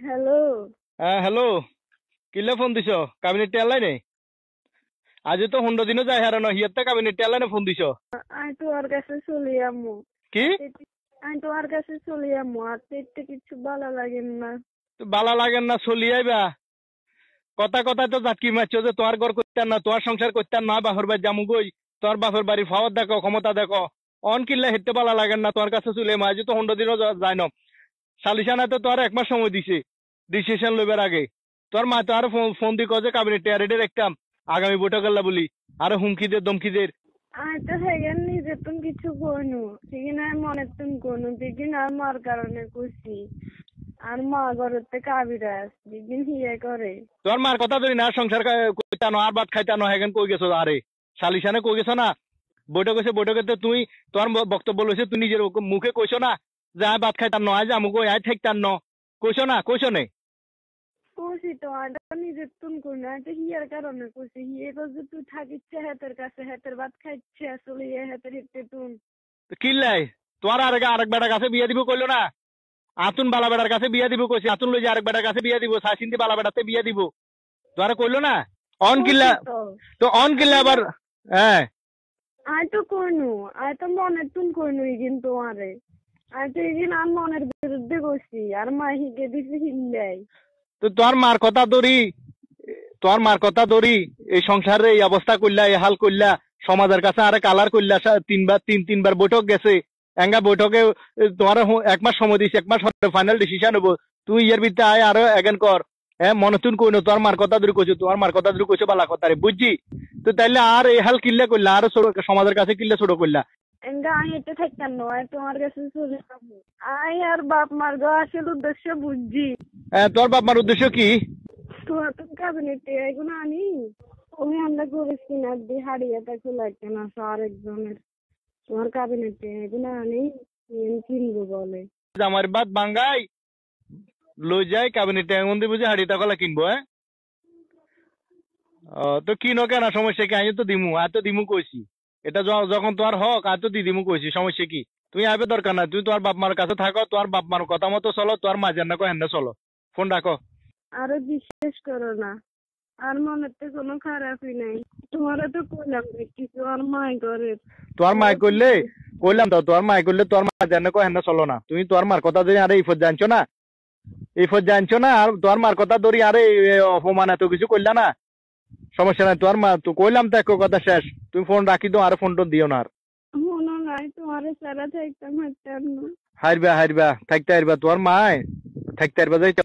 Hello. হ্যাঁ hello, কিলে phone দিছ? কাবিনেট টেয়ারলাইনে আজ তো 15 দিনও যায় হারানো হিয়াতে কাবিনেট টেয়ারলাইনে ফোন দিছ আমি তোমার কাছে চলে যাবো। কি? আমি তোমার কাছে চলে যাবো, আর তো এতে কিছু ভালো লাগে না। তো বালা লাগেন না চলি আইবা? কথা কথায় তো জাটকি মারছো যে তোমার ঘর করতেন না, তোমার সংসার করতেন না, বাপের বাড়ি জামু গই, তোমার বাপের বাড়ির পাওয়ার দেখো, ক্ষমতা দেখো। অন কিল্লা হেঁটে বালা লাগেন না তোমার কাছে চলে আজ তো 15 দিনও যায় না। সালিশানা তো তোমার 1 মাস সময় দিছে ডিসিশন লইবার আগে। তোর মা তো আর ফোন দি কছে কাবিনেট টেয়ারেডে দেখতাম আগামী বৈঠক বলি, আরো হুমকি দে দমকি দে। আমি তো সেখানে নিজে তুমি কিছু কইনু, সেখানে আমি মনে তুমি কইনু, যেদিন আর মার কারণে খুশি আর মা ঘরেতে কাবিরাজ যেদিন হিয়ে করে। তোর মার কথা ধরি না, সংসার করতানো আর ভাত খাইতানো হেগেন কই গেছো? আরে সালিশানে কই গেছো না? বৈঠক হয়েছে, বৈঠকে তুই তোর বক্তব্য লইছে, তুই নিজের মুখে কইছো না যে আয় ভাত খাইতাম ন, আজ আমুক আয় ঠেকতাম ন, কইছো না? কইছো নে? খুশি তো আমি নিজে তুমি কইনু, আমি তো হিয়ার কারণে খুশি। হিয়ে যে তুই থাকিচ্ছে হাতের কাছে, হাতের ভাত খাইচ্ছে আসলে হাতের হিতে তুমি। কিল্লাই তোর আরেক বেটার কাছে বিয়ে দিব কইলো না? আতুন বালা বেটার কাছে বিয়ে দিব কইছি, আতুন লই যে আরেক বেটার কাছে বিয়ে দিব, সাইসিন্দি বালা বেটাতে বিয়ে দিব, তোরা কইলো না? অন কিল্লা খুশি তো তো অন কিল্লা আবার। হ্যাঁ, আমি তো কইনু, আমি তো মনের তুন কইনু কিন্তু আরে আমি তো এদিন আর মনের বিরুদ্ধে গেছি আর মা হিগে দিছি হিল্লাই। তো তোর মার কথা ধরি এই সংসারে এই অবস্থা করলা, এই হাল করলা, সমাজের কাছে আরে কালার করলা, তিনবার বৈঠক গেছে, এঙ্গা বৈঠকে তোমার 1 মাস সময় দিছি, 1 মাস ফাইনাল ডিসিশন হবো, তুই এর ভিতরে আয় আরো এগেন কর। হ্যাঁ, মনে তুন কইনো তোর মার কথা ধরে কইছো, তোমার মার কথা ধরে কইছো বালা কথা রে, বুঝছি? তো তাইলে আর এই হাল কিল্লা করলা, আরো সমাজের কাছে কিল্লা ছোট করলা। এঙ্গা আমি এতে থাকতাম না, আমি তোমার কাছে চলে যাবো। আমি আর বাপ মার গো আসল উদ্দেশ্য বুঝছি। হ্যাঁ, তোর বাপ মার উদ্দেশ্য কি? তোমার তো কাবিনেটে এগুলো আনি ওই আমরা গরিব কিনার দিয়ে হারিয়ে থাকতে লাগছে না আরেকজনের। তোমার কাবিনেটে এগুলো আনি কিনবো বলে। আমার বাদ বাঙ্গাই লই যাই ক্যাবিনেট এমন দিয়ে বুঝে হাড়ি টাকা কিনবো। হ্যাঁ, তো কিনো কেন, সমস্যা কি? আমি তো দিমু, আর তো দিমু কইছি। এটা যখন তোমার হক আর তো দিমু কইছি, সমস্যা কি? তুমি আইবে দরকার না, তুমি তোমার বাপ মার কাছে থাকো, তোমার বাপ মার কথা মতো চলো, তোমার মা যেন কো হেন চলো। ফোন রাখো। আরো বিশ্বাস করো না, আর মনে তো কোনো খারাপই নাই। তোমারও তো কইলাম যে কিছু আর মাই করে। তোমার মা করলে কইলাম তো, তোমার মা করলে তোমার মা যেন কো হেন চলো না। তুমি তোমার মার কথা ধরে আরে ইফত জানছো না, ইফত জানছো না, আর তোমার মার কথা ধরি আরে অপমান এত কিছু করলা না। সমস্যা নাই, তোমার মা তো কইলাম তো, এক কথা শেষ। তুমি ফোন রাখি দাও, আর ফোন টোন দিও না আর। মনে নাই তোমার সারা থাকতাম হাঁটতাম না। হারবা হারবা থাকতে হারবা, তোমার মায় থাকতে হারবা যাইতে